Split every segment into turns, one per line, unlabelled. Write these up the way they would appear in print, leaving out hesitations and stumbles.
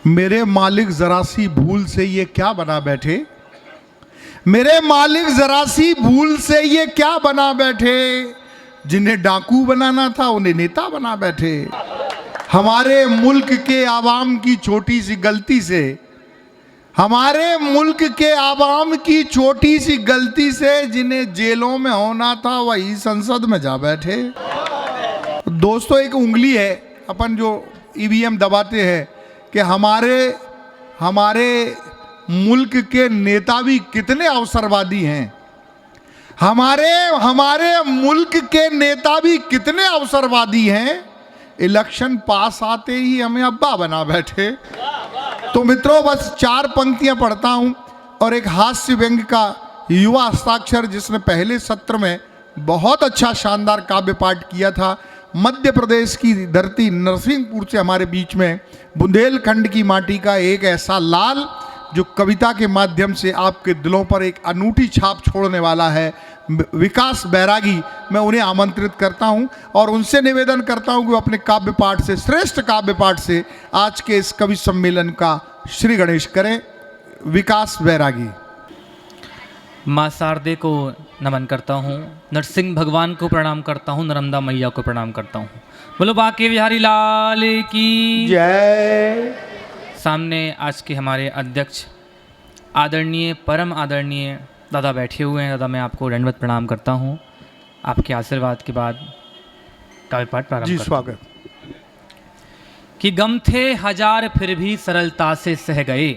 मेरे मालिक जरा सी भूल से ये क्या बना बैठे, मेरे मालिक जरा सी भूल से ये क्या बना बैठे, जिन्हें डाकू बनाना था उन्हें नेता बना बैठे। हमारे मुल्क के आवाम की छोटी सी गलती से, हमारे मुल्क के आवाम की छोटी सी गलती से जिन्हें जेलों में होना था वही संसद में जा बैठे। दोस्तों, एक उंगली है अपन जो ईवीएम दबाते हैं कि हमारे मुल्क के नेता भी कितने अवसरवादी हैं, हमारे मुल्क के नेता भी कितने अवसरवादी हैं। इलेक्शन पास आते ही हमें अब्बा बना बैठे। तो मित्रों, बस 4 पंक्तियां पढ़ता हूं और एक हास्य व्यंग का युवा हस्ताक्षर जिसने पहले सत्र में बहुत अच्छा शानदार काव्य पाठ किया था। मध्य प्रदेश की धरती नरसिंहपुर से हमारे बीच में बुंदेलखंड की माटी का एक ऐसा लाल जो कविता के माध्यम से आपके दिलों पर एक अनूठी छाप छोड़ने वाला है, विकास बैरागी। मैं उन्हें आमंत्रित करता हूं और उनसे निवेदन करता हूं कि वो अपने काव्य पाठ से, श्रेष्ठ काव्य पाठ से आज के इस कवि सम्मेलन का श्री गणेश करें। विकास बैरागी।
माँ शारदे को नमन करता हूँ, नरसिंह भगवान को प्रणाम करता हूँ, नर्मदा मैया को प्रणाम करता हूँ। बोलो बांके बिहारी लाल की
जय।
सामने आज के हमारे अध्यक्ष आदरणीय, परम आदरणीय दादा बैठे हुए हैं। दादा, मैं आपको दंडवत प्रणाम करता हूँ। आपके आशीर्वाद के बाद काव्य पाठ प्रारंभ
जी,
करता
स्वागत।
कि गम थे हजार फिर भी सरलता से सह गए,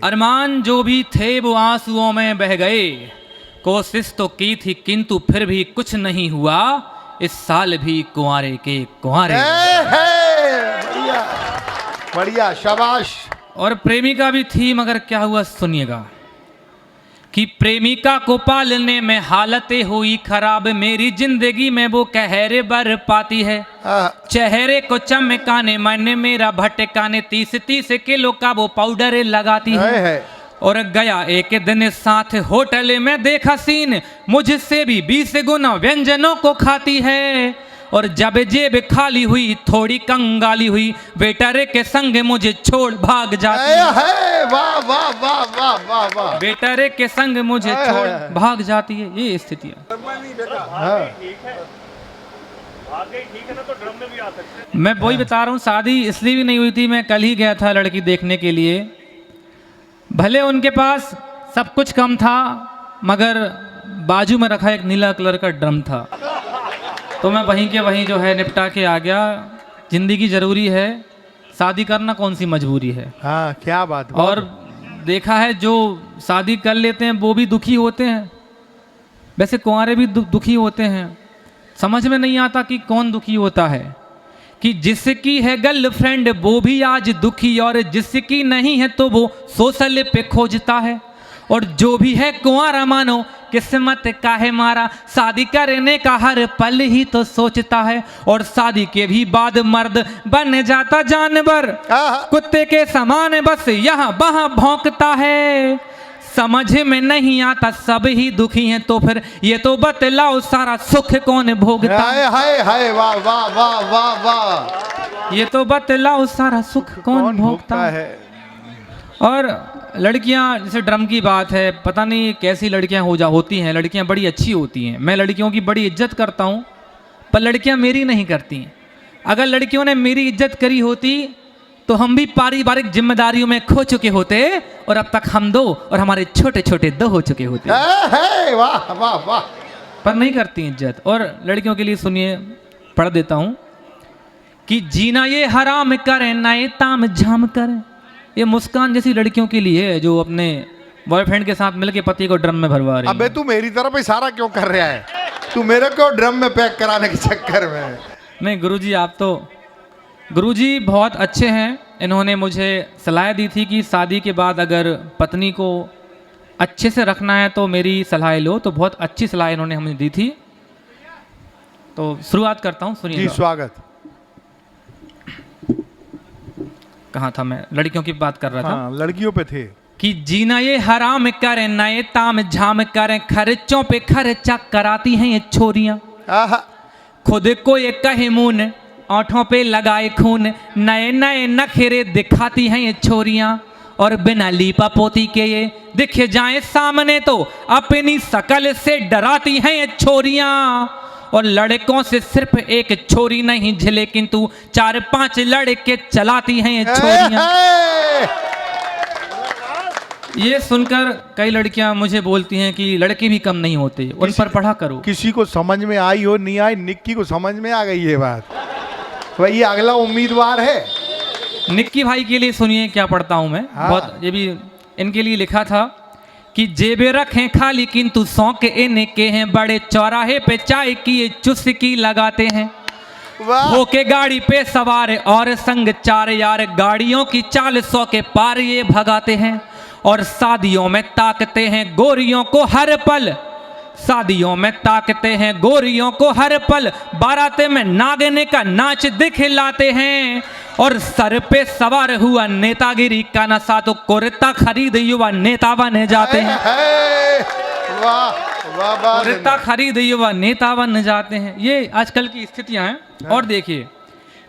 अरमान जो भी थे वो आंसुओं में बह गए। कोशिश तो की थी किंतु फिर भी कुछ नहीं हुआ, इस साल भी कुंवारे के कुंवारे।
बढ़िया बढ़िया, शाबाश।
और प्रेमिका भी थी मगर क्या हुआ सुनिएगा कि प्रेमिका को पालने में हालतें हुई खराब, मेरी जिंदगी में वो कहरे बर पाती है। चेहरे को चमकाने मन मेरा भटकाने 30 किलो का वो पाउडर लगाती है। और गया एक दिन साथ होटल में देखा सीन, मुझसे भी 20 गुना व्यंजनों को खाती है। और जब जेब खाली हुई थोड़ी कंगाली हुई, वेटर के संग मुझे छोड़ भाग जाती है।
वाह वाह वाह वाह वाह वाह।
वेटर के संग मुझे छोड़ भाग जाती है। ये स्थिति है। मैं वही बता रहा हूँ, शादी इसलिए भी नहीं हुई थी। मैं कल ही गया था लड़की देखने के लिए। भले उनके पास सब कुछ कम था मगर बाजू में रखा एक नीला कलर का ड्रम था, तो मैं वहीं के वहीं जो है निपटा के आ गया। जिंदगी जरूरी है, शादी करना कौन सी मजबूरी है।
हाँ, क्या बात।
और देखा है जो शादी कर लेते हैं वो भी दुखी होते हैं, वैसे कुंवारे भी दुखी होते हैं। समझ में नहीं आता कि कौन दुखी होता है। कि जिसकी है गर्लफ्रेंड वो भी आज दुखी, और जिसकी नहीं है तो वो सोशल पे खोजता है। और जो भी है कुंवारा मानो किस्मत का है मारा, शादी करने का हर पल ही तो सोचता है। और शादी के भी बाद मर्द बन जाता जानवर, कुत्ते के समान बस यहाँ वहाँ भौंकता है। समझ में नहीं आता सब ही दुखी हैं, तो फिर ये तो बतलाओ सारा सुख कौन भोगता है।
हाय हाय, वाह वाह वाह वाह वाह।
ये तो बतलाओ सारा सुख कौन भोगता है। और लड़कियां, जैसे ड्रम की बात है, पता नहीं कैसी लड़कियां होती हैं। लड़कियां बड़ी अच्छी होती हैं, मैं लड़कियों की बड़ी इज्जत करता हूं, पर लड़कियां मेरी नहीं करती हैं। अगर लड़कियों ने मेरी इज्जत करी होती तो हम भी पारिवारिक जिम्मेदारियों में खो चुके होते, और अब तक हम 2 और हमारे छोटे छोटे 2 हो चुके होते।
वाह वाह वाह।
पर नहीं करती इज्जत। और लड़कियों के लिए सुनिए, पढ़ देता हूं कि जीना ये हराम करे नए ताम झाम करे। ये मुस्कान जैसी लड़कियों के लिए है जो अपने बॉयफ्रेंड के साथ मिलके पति को ड्रम में भरवा रही है।
अबे तू मेरी तरफ इशारा क्यों कर रहा है? तू मेरे को ड्रम में पैक कराने के चक्कर में।
नहीं गुरुजी, आप तो गुरुजी बहुत अच्छे हैं। इन्होंने मुझे सलाह दी थी कि शादी के बाद अगर पत्नी को अच्छे से रखना है तो मेरी सलाह लो। तो बहुत अच्छी सलाह इन्होंने हमें दी थी। तो शुरुआत करता हूँ, सुनिए।
जी, स्वागत।
कहाँ था मैं? लड़कियों की बात कर रहा था।
हाँ, लड़कियों पे थे
कि जीना ये हराम करें नए ताम झाम करें, खर्चों पे खर्चा कराती हैं ये छोरियां। खुद को ये कहे मुन ओंठों पे लगाए खून, नए नए नखरे दिखाती हैं ये छोरियां, और बिना लीपा पोती के ये दिख जाए सामने तो अपनी शकल से डराती हैं ये छोरियां। और लड़कों से सिर्फ एक छोरी नहीं झिले, किंतु 4-5 लड़के चलाती हैं ये छोरियां। ये सुनकर कई लड़कियां मुझे बोलती हैं कि लड़के भी कम नहीं होते, उन पर पढ़ा करो।
किसी को समझ में आई हो नहीं आई, निक्की को समझ में आ गई ये बात, भाई ये अगला उम्मीदवार है।
निक्की भाई के लिए सुनिए क्या पढ़ता हूं मैं।
हाँ।
बहुत ये भी इनके लिए लिखा था कि जेबे रखें खाली किंतु शौक इनके हैं, बड़े चौराहे पे चाय की ये चुस्की लगाते हैं।
वाह
होके गाड़ी पे सवार और संग 4 यार, गाड़ियों की चाल 100 के पार ये भगाते हैं। और शादियों में ताकते हैं गोरियों को हर पल, शादियों में ताकते हैं गोरियों को हर पल, बाराते में नागने का नाच दिखलाते हैं। और सर पे सवार हुआ नेतागिरी का नशा तो कुर्ता खरीद युवा नेता बन जाते हैं।
वाह वाह वाह,
कुर्ता खरीद युवा नेता बन जाते हैं। ये आजकल की स्थितियां हैं। और देखिए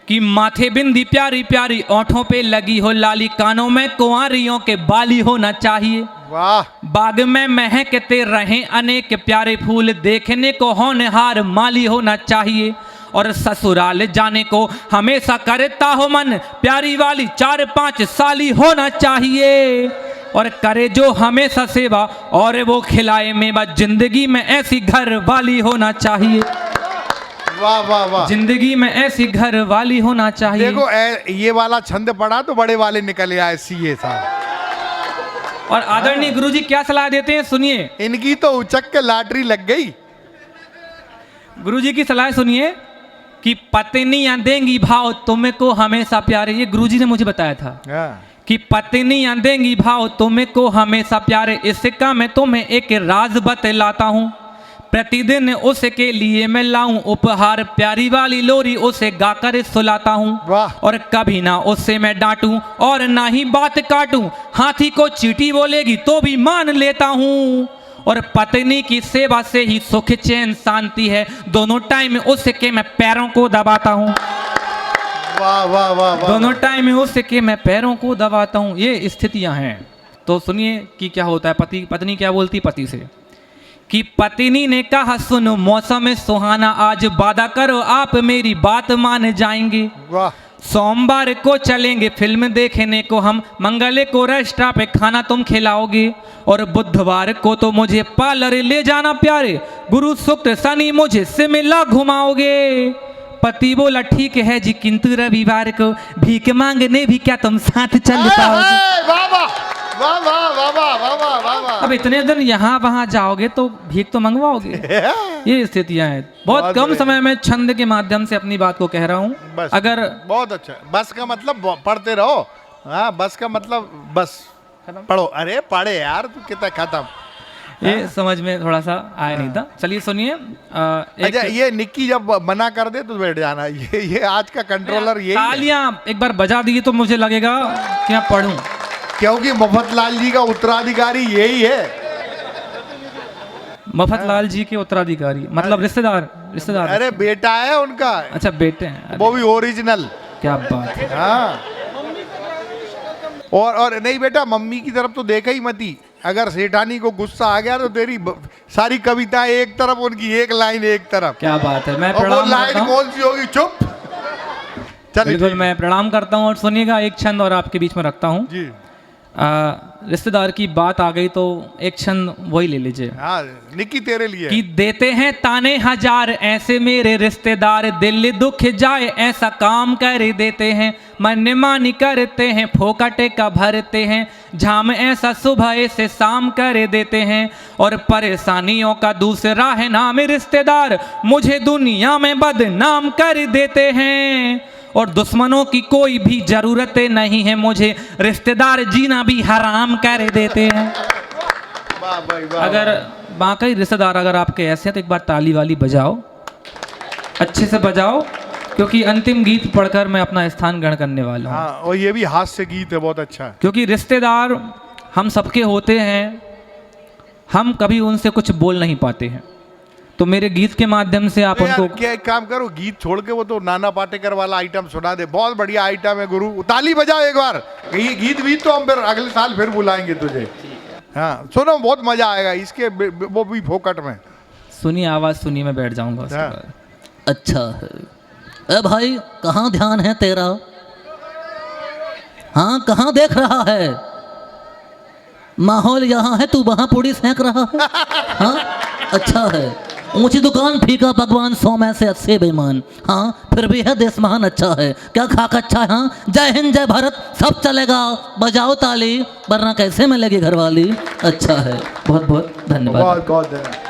कि माथे बिंदी प्यारी प्यारी, ओंठों पे लगी हो लाली, कानों में कुंवारियों के बाली होना चाहिए।
वाह
बाग में महकते रहें अनेक प्यारे फूल, देखने को होनहार माली होना चाहिए। और ससुराल जाने को हमेशा करता हो मन, प्यारी वाली 4-5 साली होना चाहिए। और करे जो हमेशा सेवा और वो खिलाए मेवा, जिंदगी में ऐसी घर वाली होना चाहिए।
वाह वाह वाह,
जिंदगी में ऐसी घर वाली होना चाहिए।
देखो ये वाला छंद पढ़ा तो बड़े वाले निकल आए सीए साहब।
और आदरणीय गुरुजी क्या सलाह देते हैं सुनिए।
इनकी तो उचक के लॉटरी लग गई।
गुरुजी की सलाह सुनिए कि पत्नियां देंगी भाव तुम्हें को हमेशा प्यारे। ये गुरुजी ने मुझे बताया था कि पत्नियां देंगी भाव तुम्हें को हमेशा प्यारे। इसका मैं तुम्हें एक राज बतलाता हूँ, प्रतिदिन उसके लिए मैं लाऊं उपहार, प्यारी वाली लोरी उसे गाकर सुलाता हूँ।
वाह।
और कभी ना उससे मैं डांटूं और ना ही बात काटूं, हाथी को चींटी बोलेगी तो भी मान लेता हूँ। और पत्नी की सेवा से ही सुख चैन शांति है, दोनों टाइम उसके मैं पैरों को दबाता हूँ।
वाह वाह वाह वाह,
दोनों टाइम उसके मैं पैरों को दबाता हूँ। ये स्थितियां हैं। तो सुनिए कि क्या होता है। पत्नी क्या बोलती पति से कि पत्नी ने कहा सुनो मौसम सुहाना, आज वादा करो आप मेरी बात मान जाएंगे।
वाह
सोमवार को चलेंगे फिल्म देखने को हम, मंगल को रेस्टोरेंट पे खाना तुम खिलाओगे, और बुधवार को तो मुझे पार्लर ले जाना प्यारे, गुरु शुक्र शनि मुझे शिमला घुमाओगे। पति बोला ठीक है जी, किंतु रविवार को भीख मांगने भी क्या तुम साथ चल पाओगे।
वाह वाह वाह वाह वाह वाह वाह वाह वाह वाह।
अब इतने दिन यहाँ वहाँ जाओगे तो भीख तो मंगवाओगे। ये स्थितियां हैं। बहुत कम समय में छंद के माध्यम से अपनी बात को कह रहा हूँ।
बस
अगर
बहुत अच्छा, बस का मतलब पढ़ते रहो। हाँ बस का मतलब बस पढ़ो। अरे पढ़े यार तू कितना खत्म।
ये समझ में थोड़ा सा आया नहीं था। चलिए सुनिए।
अच्छा ये निक्की जब मना कर दे तो बैठ जाना। ये आज का कंट्रोलर ये
तालियां एक बार बजा दी तो मुझे लगेगा कि मैं पढ़ूं,
क्योंकि मफतलाल जी का उत्तराधिकारी यही है।
मफतलाल जी के उत्तराधिकारी मतलब रिश्तेदार।
अरे बेटा है उनका।
अच्छा बेटे हैं।
वो भी ओरिजिनल।
क्या बात है।
हाँ और नहीं बेटा, मम्मी की तरफ तो देखा ही मती। अगर सेठानी को गुस्सा आ गया तो तेरी सारी कविताएं एक तरफ, उनकी एक लाइन एक तरफ।
क्या बात है। मैं
और वो
प्रणाम
लाइन
करता हूं।
कौन सी होगी? चुप।
बिल्कुल मैं प्रणाम करता हूं। और सुनिएगा एक छंद और आपके बीच में रखता हूं
जी।
रिश्तेदार की बात आ गई तो एक छंद वही ले लीजिए।
हाँ निक्की तेरे लिए
कि देते हैं ताने हजार ऐसे मेरे रिश्तेदार, दिल दुख जाए ऐसा काम कर देते हैं, मन मानी करते हैं फोकटे का भरते हैं, झाम ऐसा सुबह से शाम कर देते हैं। और परेशानियों का दूसरा है नाम रिश्तेदार, मुझे दुनिया में बदनाम कर देते हैं। और दुश्मनों की कोई भी जरूरत नहीं है, मुझे रिश्तेदार जीना भी हराम कर देते हैं।
वाह भाई वाह।
अगर बाकी रिश्तेदार अगर आपके ऐसे हैं तो एक बार ताली वाली बजाओ, अच्छे से बजाओ, क्योंकि अंतिम गीत पढ़कर मैं अपना स्थान ग्रहण करने वाला हूँ।
हाँ और ये भी हास्य गीत है, बहुत अच्छा।
क्योंकि रिश्तेदार हम सबके होते हैं, हम कभी उनसे कुछ बोल नहीं पाते हैं, तो मेरे गीत के माध्यम से आप
यार,
उनको
क्या एक काम करो, गीत छोड़ के वो तो नाना पाटेकर वाला आइटम सुना दे, बहुत बढ़िया आइटम है गुरु, ताली बजाओ एक बार। ये गीत भी तो हम फिर अगले साल फिर बुलाएंगे तुझे। हाँ सुनो, बहुत मजा आएगा इसके, वो भी फोकट में।
सुनिए, आवाज़ सुनिए, मैं बैठ जाऊंगा उसके
हाँ।
बाद।
अच्छा है। ए भाई कहाँ ध्यान है तेरा? हाँ कहाँ देख रहा है? माहौल यहाँ है, तू वहाँ पूड़ी सेंक रहा है। हाँ अच्छा है। ऊंची दुकान फीका पकवान 100 में से 80 बेईमान। हाँ फिर भी है देश महान अच्छा है। क्या खाक अच्छा है? हाँ जय हिंद जय भारत सब चलेगा, बजाओ ताली, वरना कैसे मिलेगी घरवाली। अच्छा है, बहुत बहुत धन्यवाद।
बहुत बहुत धन्यवाद।